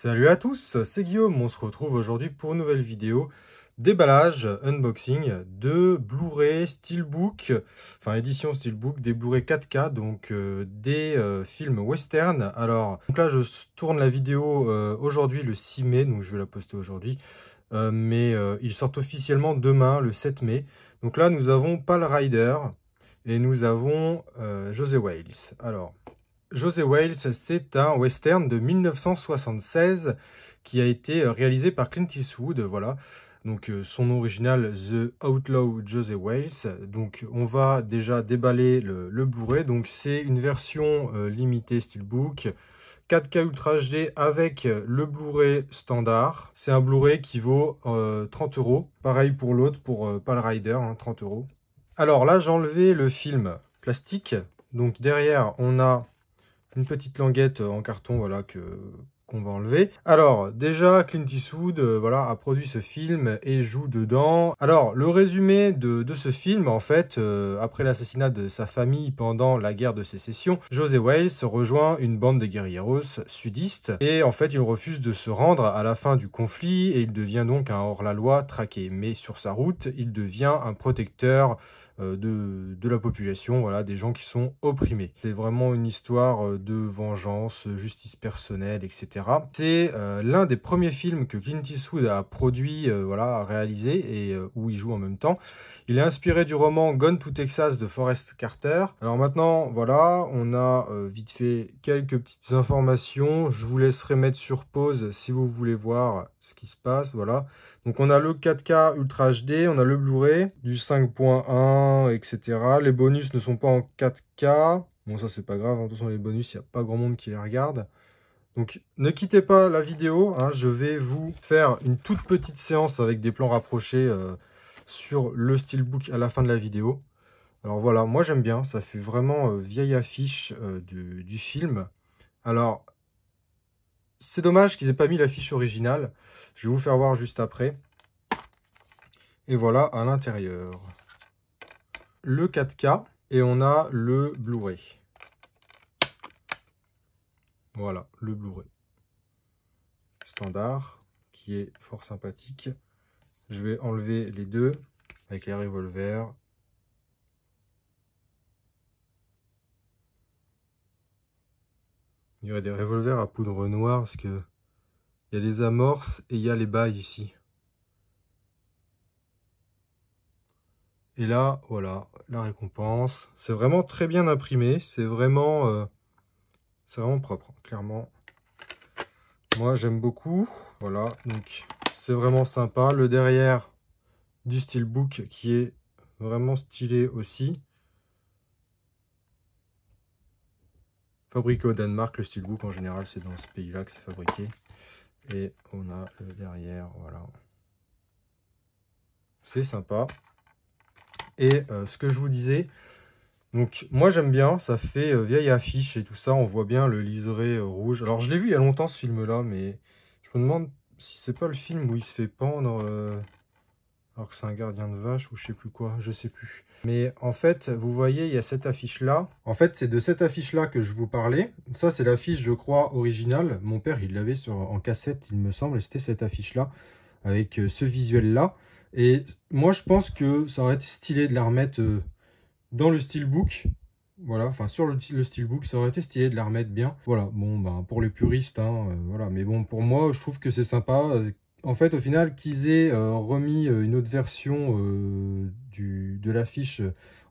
Salut à tous, c'est Guillaume, on se retrouve aujourd'hui pour une nouvelle vidéo déballage, unboxing de Blu-ray Steelbook, enfin édition Steelbook, des Blu-ray 4K, donc des films western. Alors, donc là je tourne la vidéo aujourd'hui le 6 mai, donc je vais la poster aujourd'hui, mais ils sortent officiellement demain le 7 mai. Donc là nous avons Pale Rider et nous avons José Wales. Alors, José Wales, c'est un western de 1976 qui a été réalisé par Clint Eastwood, voilà. Donc son nom original, The Outlaw José Wales. Donc on va déjà déballer le Blu-ray. Donc c'est une version limitée Steelbook, 4K Ultra HD avec le Blu-ray standard. C'est un Blu-ray qui vaut 30 €. Pareil pour l'autre, pour Pale Rider, hein, 30 €. Alors là, j'ai enlevé le film plastique. Donc derrière, on a une petite languette en carton, voilà, qu'on va enlever. Alors, déjà, Clint Eastwood, voilà, a produit ce film et joue dedans. Alors, le résumé de ce film, en fait, après l'assassinat de sa famille pendant la guerre de sécession, José Wales rejoint une bande de guérilleros sudistes et, en fait, il refuse de se rendre à la fin du conflit et il devient donc un hors-la-loi traqué. Mais sur sa route, il devient un protecteur de la population, voilà, des gens qui sont opprimés. C'est vraiment une histoire de vengeance, justice personnelle, etc. C'est l'un des premiers films que Clint Eastwood a produit, voilà, a réalisé et où il joue en même temps. Il est inspiré du roman Gone to Texas de Forrest Carter. Alors maintenant, voilà, on a vite fait quelques petites informations. Je vous laisserai mettre sur pause si vous voulez voir ce qui se passe, voilà. Donc on a le 4K Ultra HD, on a le Blu-ray, du 5.1, etc. Les bonus ne sont pas en 4K. Bon, ça c'est pas grave, hein. De toute façon les bonus, il n'y a pas grand monde qui les regarde. Donc ne quittez pas la vidéo, hein. Je vais vous faire une toute petite séance avec des plans rapprochés sur le Steelbook à la fin de la vidéo. Alors voilà, moi j'aime bien, ça fait vraiment vieille affiche du film. Alors, c'est dommage qu'ils aient pas mis l'affiche originale. Je vais vous faire voir juste après. Et voilà à l'intérieur. Le 4K et on a le Blu-ray. Voilà, le Blu-ray. Standard, qui est fort sympathique. Je vais enlever les deux avec les revolvers. Il y aurait des revolvers à poudre noire parce que il y a les amorces et il y a les bails ici. Et là, voilà, la récompense. C'est vraiment très bien imprimé. C'est vraiment propre, clairement. Moi, j'aime beaucoup. Voilà, donc c'est vraiment sympa. Le derrière du Steelbook qui est vraiment stylé aussi. Fabriqué au Danemark, le Steelbook en général, c'est dans ce pays-là que c'est fabriqué. Et on a le derrière, voilà. C'est sympa. Et ce que je vous disais, donc moi j'aime bien, ça fait vieille affiche et tout ça, on voit bien le liseré rouge. Alors je l'ai vu il y a longtemps ce film-là, mais je me demande si c'est pas le film où il se fait pendre alors que c'est un gardien de vache ou je sais plus quoi, je sais plus. Mais en fait, vous voyez, il y a cette affiche-là. En fait, c'est de cette affiche-là que je vous parlais. Ça, c'est l'affiche, je crois, originale. Mon père, il l'avait en cassette, il me semble, et c'était cette affiche-là, avec ce visuel-là. Et moi, je pense que ça aurait été stylé de la remettre dans le Steelbook. Voilà, enfin sur le Steelbook, ça aurait été stylé de la remettre bien. Voilà, bon, ben, pour les puristes, hein, voilà. Mais bon, pour moi, je trouve que c'est sympa. En fait, au final, qu'ils aient remis une autre version de l'affiche,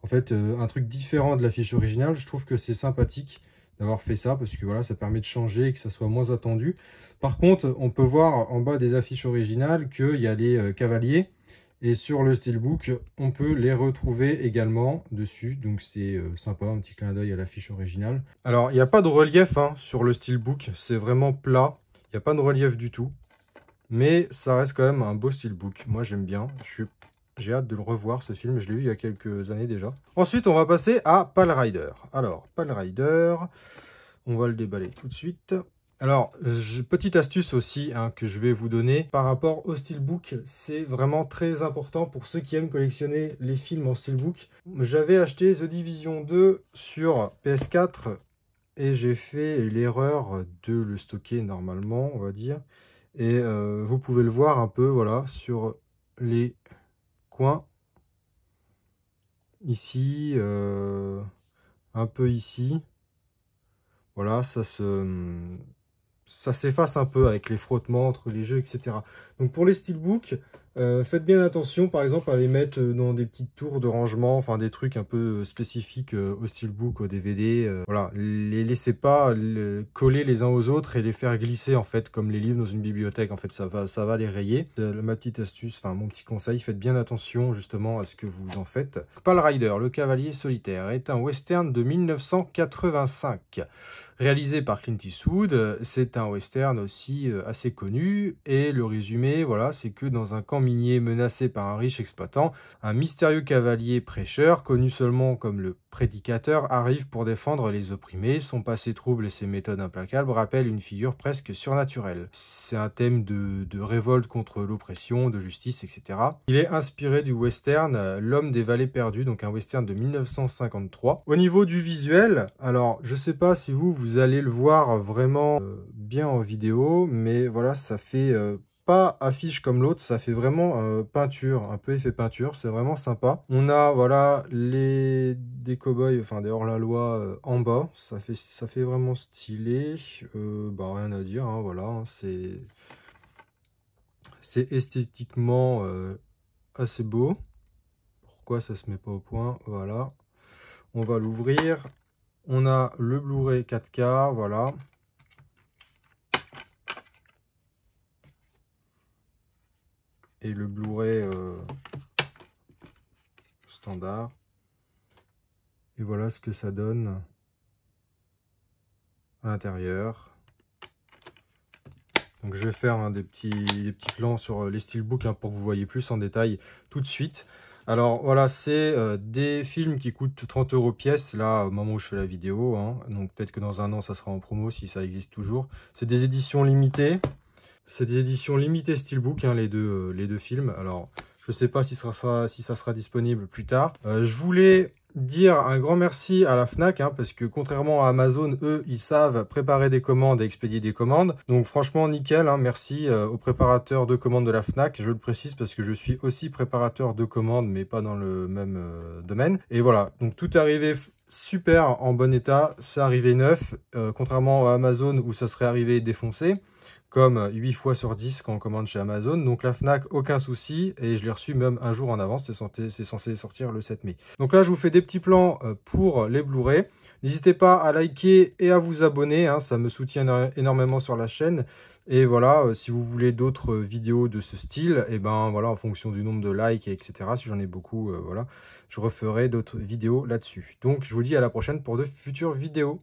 en fait, un truc différent de l'affiche originale, je trouve que c'est sympathique d'avoir fait ça, parce que voilà, ça permet de changer et que ça soit moins attendu. Par contre, on peut voir en bas des affiches originales qu'il y a les cavaliers, et sur le Steelbook, on peut les retrouver également dessus, donc c'est sympa, un petit clin d'œil à l'affiche originale. Alors, il n'y a pas de relief hein, sur le Steelbook, c'est vraiment plat, il n'y a pas de relief du tout. Mais ça reste quand même un beau Steelbook. Moi, j'aime bien. J'ai hâte de le revoir, ce film. Je l'ai vu il y a quelques années déjà. Ensuite, on va passer à Pale Rider. Alors, Pale Rider, on va le déballer tout de suite. Alors, petite astuce aussi hein, que je vais vous donner par rapport au Steelbook. C'est vraiment très important pour ceux qui aiment collectionner les films en Steelbook. J'avais acheté The Division 2 sur PS4 et j'ai fait l'erreur de le stocker normalement, on va dire. Et vous pouvez le voir un peu, voilà, sur les coins. Ici, un peu ici. Voilà, ça s'efface un peu avec les frottements entre les jeux, etc. Donc pour les steelbooks, faites bien attention par exemple à les mettre dans des petites tours de rangement, enfin des trucs un peu spécifiques au steelbook, au DVD. Voilà, les laissez pas coller les uns aux autres et les faire glisser en fait comme les livres dans une bibliothèque. En fait, ça va les rayer. Ma petite astuce, enfin mon petit conseil, faites bien attention justement à ce que vous en faites. Pale Rider, le cavalier solitaire, est un western de 1985. Réalisé par Clint Eastwood, c'est un western aussi assez connu, et le résumé, voilà, c'est que dans un camp minier menacé par un riche exploitant, un mystérieux cavalier prêcheur, connu seulement comme le prédicateur, arrive pour défendre les opprimés. Son passé trouble et ses méthodes implacables rappellent une figure presque surnaturelle. C'est un thème de révolte contre l'oppression, de justice, etc. Il est inspiré du western L'homme des vallées perdues, donc un western de 1953. Au niveau du visuel, alors je sais pas si vous allez le voir vraiment bien en vidéo, mais voilà, ça fait pas affiche comme l'autre, ça fait vraiment peinture, un peu effet peinture, c'est vraiment sympa. On a voilà des cow-boys, enfin des hors-la-loi en bas, ça fait vraiment stylé. Bah rien à dire, hein, voilà, hein, c'est esthétiquement assez beau. Pourquoi ça se met pas au point? Voilà, on va l'ouvrir. On a le Blu-ray 4K, voilà. Et le Blu-ray standard. Et voilà ce que ça donne à l'intérieur. Donc je vais faire des petits plans sur les steelbooks pour que vous voyez plus en détail tout de suite. Alors voilà, c'est des films qui coûtent 30 € pièce, là au moment où je fais la vidéo, hein. Donc peut-être que dans un an ça sera en promo si ça existe toujours. C'est des éditions limitées. C'est des éditions limitées steelbook, hein, les deux films. Alors je sais pas si ça sera disponible plus tard. Je voulais dire un grand merci à la Fnac, hein, parce que contrairement à Amazon, eux, ils savent préparer des commandes et expédier des commandes. Donc franchement, nickel, hein, merci aux préparateurs de commandes de la Fnac. Je le précise parce que je suis aussi préparateur de commandes, mais pas dans le même domaine. Et voilà, donc tout est arrivé super en bon état. C'est arrivé neuf, contrairement à Amazon où ça serait arrivé défoncé, comme 8 fois sur 10 quand on commande chez Amazon. Donc la Fnac, aucun souci, et je l'ai reçu même un jour en avance, c'est censé sortir le 7 mai. Donc là, je vous fais des petits plans pour les Blu-ray. N'hésitez pas à liker et à vous abonner, hein, ça me soutient énormément sur la chaîne. Et voilà, si vous voulez d'autres vidéos de ce style, et ben voilà, en fonction du nombre de likes, etc., si j'en ai beaucoup, voilà, je referai d'autres vidéos là-dessus. Donc je vous dis à la prochaine pour de futures vidéos.